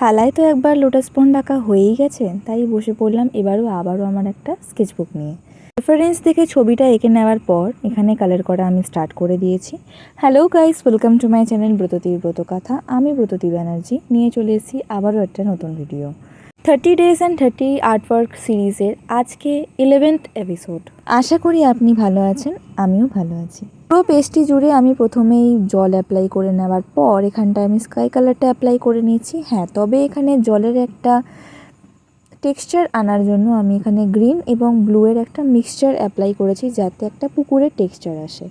থালায় তো একবার লোটাস পন্ড আঁকা হয়েই গেছে, তাই বসে পড়লাম আবারও আমার একটা স্কেচবুক নিয়ে। রেফারেন্স দেখে ছবিটা এঁকে নেওয়ার পর এখানে কালার করা আমি স্টার্ট করে দিয়েছি। Hello guys, welcome to my channel ব্রততীর ব্রতকথা। আমি ব্রততী ব্যানার্জি নিয়ে চলে এসেছি আবারও একটা নতুন ভিডিও। 30 ডেজ অ্যান্ড 30 আর্টওয়ার্ক সিরিজের আজকে 11th এপিসোড। আশা করি আপনি ভালো আছেন, আমিও ভালো আছি। পুরো পেজটি জুড়ে আমি প্রথমেই জল অ্যাপ্লাই করে নেওয়ার পর এখানটায় আমি স্কাই কালারটা অ্যাপ্লাই করে নিয়েছি। হ্যাঁ, তবে এখানে জলের একটা টেক্সচার আনার জন্য আমি এখানে গ্রিন এবং ব্লুয়ের একটা মিক্সচার অ্যাপ্লাই করেছি, যাতে একটা পুকুরের টেক্সচার আসে।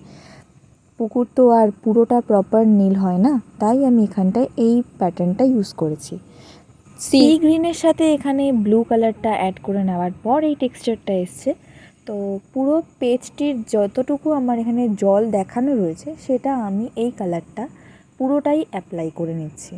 পুকুর তো আর পুরোটা প্রপার নীল হয় না, তাই আমি এখানটায় এই প্যাটার্নটা ইউজ করেছি। সি গ্রিনের সাথে এখানে ব্লু কালারটা অ্যাড করে নেওয়ার পর এই টেক্সচারটা এসছে। তো পুরো পেজটির যতটুকু আমার এখানে জল দেখানো রয়েছে সেটা আমি এই কালারটা পুরোটাই অ্যাপ্লাই করে নিচ্ছি।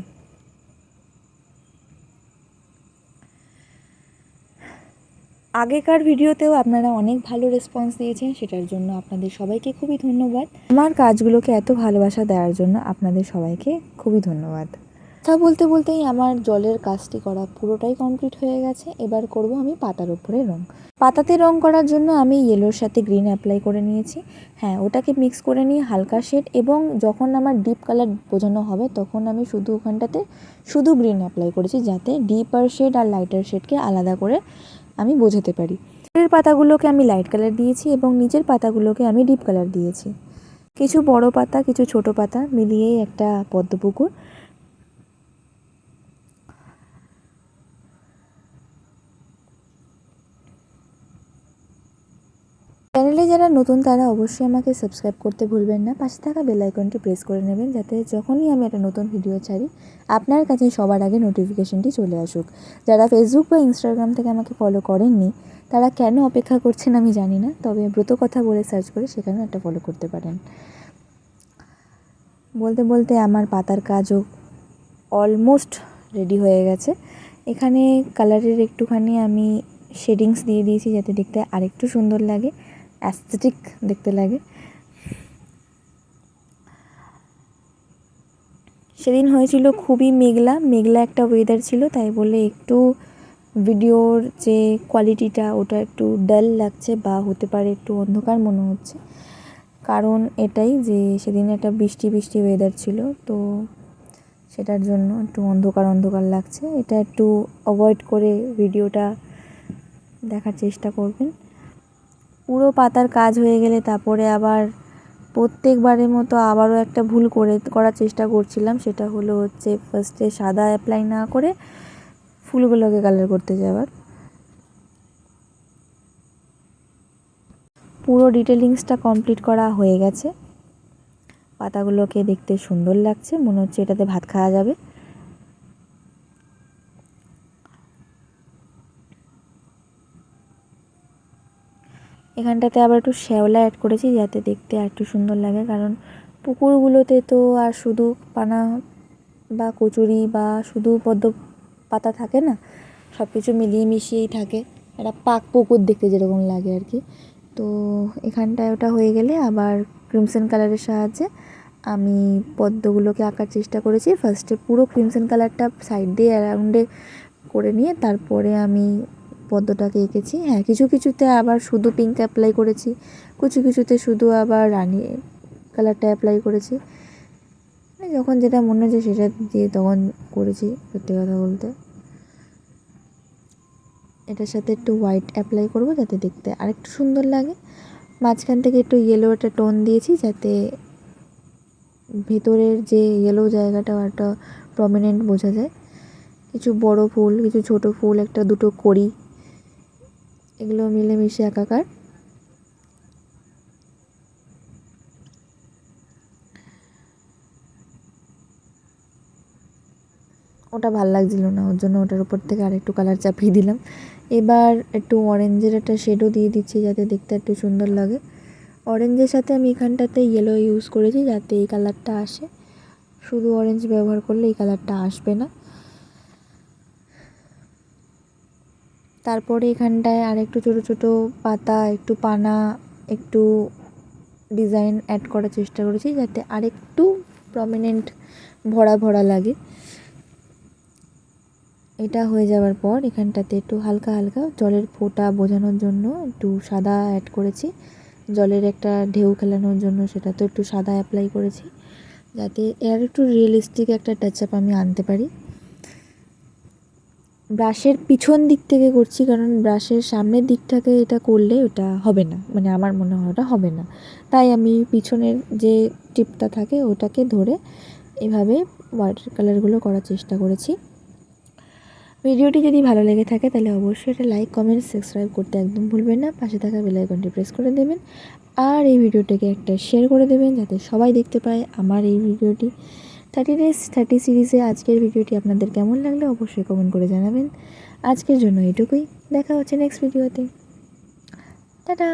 আগেকার ভিডিওতেও আপনারা অনেক ভালো রেসপন্স দিয়েছেন, সেটার জন্য আপনাদের সবাইকে খুবই ধন্যবাদ। আমার কাজগুলোকে এত ভালোবাসা দেওয়ার জন্য আপনাদের সবাইকে খুবই ধন্যবাদ। কথা বলতে বলতেই আমার জলের কাজটি করা পুরোটাই কমপ্লিট হয়ে গেছে। এবার করব আমি পাতার উপরে রং। পাতাতে রং করার জন্য আমি ইয়েলোর সাথে গ্রিন অ্যাপ্লাই করে নিয়েছি। হ্যাঁ, ওটাকে মিক্স করে নিয়ে হালকা শেড, এবং যখন আমার ডিপ কালার বোঝানো হবে তখন আমি শুধু ওখানটাতে শুধু গ্রিন অ্যাপ্লাই করেছি, যাতে ডিপার শেড আর লাইটার শেডকে আলাদা করে আমি বোঝাতে পারি। উপরের পাতাগুলোকে আমি লাইট কালার দিয়েছি এবং নিচের পাতাগুলোকে আমি ডিপ কালার দিয়েছি। কিছু বড় পাতা, কিছু ছোট পাতা মিলিয়েই একটা পদ্মপুকুর। চ্যানেলে যারা নতুন তারা অবশ্যই আমাকে সাবস্ক্রাইব করতে ভুলবেন না। পাশে থাকা বেল আইকনটি প্রেস করে নেবেন, যাতে যখনই আমি একটা নতুন ভিডিও ছাড়ি আপনার কাছে সবার আগে নোটিফিকেশনটি চলে আসুক। যারা ফেসবুক বা ইনস্টাগ্রাম থেকে আমাকে ফলো করেননি তারা কেন অপেক্ষা করছেন আমি জানি না, তবে ব্রতকথা বলে সার্চ করে সেখানেও একটা ফলো করতে পারেন। বলতে বলতে আমার পাতার কাজও অলমোস্ট রেডি হয়ে গেছে। এখানে কালারের একটুখানি আমি শেডিংস দিয়ে দিয়েছি, যাতে দেখতে আরেকটু সুন্দর লাগে, অ্যাস্থেটিক দেখতে লাগে। সেদিন হয়েছিল খুবই মেঘলা একটা ওয়েদার ছিল, তাই বলে একটু ভিডিওর যে কোয়ালিটিটা ওটা একটু ডাল লাগছে, বা হতে পারে একটু অন্ধকার মনে হচ্ছে। কারণ এটাই যে সেদিন একটা বৃষ্টি ওয়েদার ছিল, তো সেটার জন্য একটু অন্ধকার লাগছে। এটা একটু অ্যাভয়েড করে ভিডিওটা দেখার চেষ্টা করবেন। পুরো পাতার কাজ হয়ে গেলে তারপরে আবার প্রত্যেকবারের মতো আবারও একটা ভুল করার চেষ্টা করছিলাম। সেটা হলো হচ্ছে ফার্স্টে সাদা অ্যাপ্লাই না করে ফুলগুলোকে কালার করতে যাওয়ার। পুরো ডিটেলিংসটা কমপ্লিট করা হয়ে গেছে। পাতাগুলোকে দেখতে সুন্দর লাগছে, মনে হচ্ছে এটাতে ভাত খাওয়া যাবে। এখানটাতে আবার একটু শ্যাওলা অ্যাড করেছি, যাতে দেখতে আর একটু সুন্দর লাগে। কারণ পুকুরগুলোতে তো আর শুধু পানা বা কচুরি বা শুধু পদ্ম পাতা থাকে না, সব কিছু মিলিয়ে মিশিয়েই থাকে, একটা পাক পুকুর দেখতে যেরকম লাগে আর কি। তো এখানটায় ওটা হয়ে গেলে আবার ক্রিমসন কালারের সাহায্যে আমি পদ্মগুলোকে আঁকার চেষ্টা করেছি। ফার্স্টে পুরো ক্রিমসন কালারটা সাইড দিয়ে অ্যারাউন্ডে করে নিয়ে তারপরে আমি পদ্মটাকে এঁকেছি। হ্যাঁ, কিছু কিছুতে আবার শুধু পিঙ্ক অ্যাপ্লাই করেছি, কিছু কিছুতে শুধু আবার রানি কালারটা অ্যাপ্লাই করেছি। যখন যেটা মনে হচ্ছে সেটা দিয়ে তখন করেছি, সত্যি কথা বলতে। এটার সাথে একটু হোয়াইট অ্যাপ্লাই করব, যাতে দেখতে আরেকটু সুন্দর লাগে। মাঝখান থেকে একটু ইয়েলো একটা টোন দিয়েছি, যাতে ভেতরের যে ইয়েলো জায়গাটা একটা প্রমিনেন্ট বোঝা যায়। কিছু বড় ফুল, কিছু ছোট ফুল, একটা দুটো কড়ি, এগুলো মিলেমিশে একাকার। ওটা ভাল লাগছিল না, ওর জন্য ওটার উপর থেকে আরেকটু কালার চাপিয়ে দিলাম। এবার একটু অরেঞ্জের একটা শেডও দিয়ে দিচ্ছি, যাতে দেখতে একটু সুন্দর লাগে। অরেঞ্জের সাথে আমি এখানটাতে ইয়েলো ইউজ করেছি, যাতে এই কালারটা আসে। শুধু অরেঞ্জ ব্যবহার করলে এই কালারটা আসবে না। তারপরে এখানটায় আর একটু ছোটো ছোটো পাতা, একটু পানা, একটু ডিজাইন অ্যাড করার চেষ্টা করেছি, যাতে আরেকটু প্রমিনেন্ট ভরা লাগে। এটা হয়ে যাওয়ার পর এখানটাতে একটু হালকা হালকা জলের ফোঁটা বোঝানোর জন্য একটু সাদা অ্যাড করেছি, জলের একটা ঢেউ খেলানোর জন্য সেটা তো একটু সাদা অ্যাপ্লাই করেছি, যাতে এর একটু রিয়েলিস্টিক একটা টাচ আপ আমি আনতে পারি। ব্রাশের পিছন দিক থেকে করছি, কারণ ব্রাশের সামনের দিকটাকে এটা করলে ওটা হবে না, মানে আমার মনে হয় ওটা হবে না, তাই আমি পিছনের যে টিপটা থাকে ওটাকে ধরে এভাবে ওয়াটার কালারগুলো করার চেষ্টা করেছি। ভিডিওটি যদি ভালো লেগে থাকে তাহলে অবশ্যই এটা লাইক, কমেন্ট, সাবস্ক্রাইব করতে একদম ভুলবেন না, পাশে থাকা বেল আইকনটি প্রেস করে দেবেন, আর এই ভিডিওটাকে একটা শেয়ার করে দেবেন যাতে সবাই দেখতে পায় আমার এই ভিডিওটি। 30 days 30 সিরিজে আজকের ভিডিওটি আপনাদের কেমন লাগলো অবশ্যই কমেন্ট করে জানাবেন। আজকের জন্য এটুকুই, দেখা হচ্ছে নেক্সট ভিডিওতে। টাটা।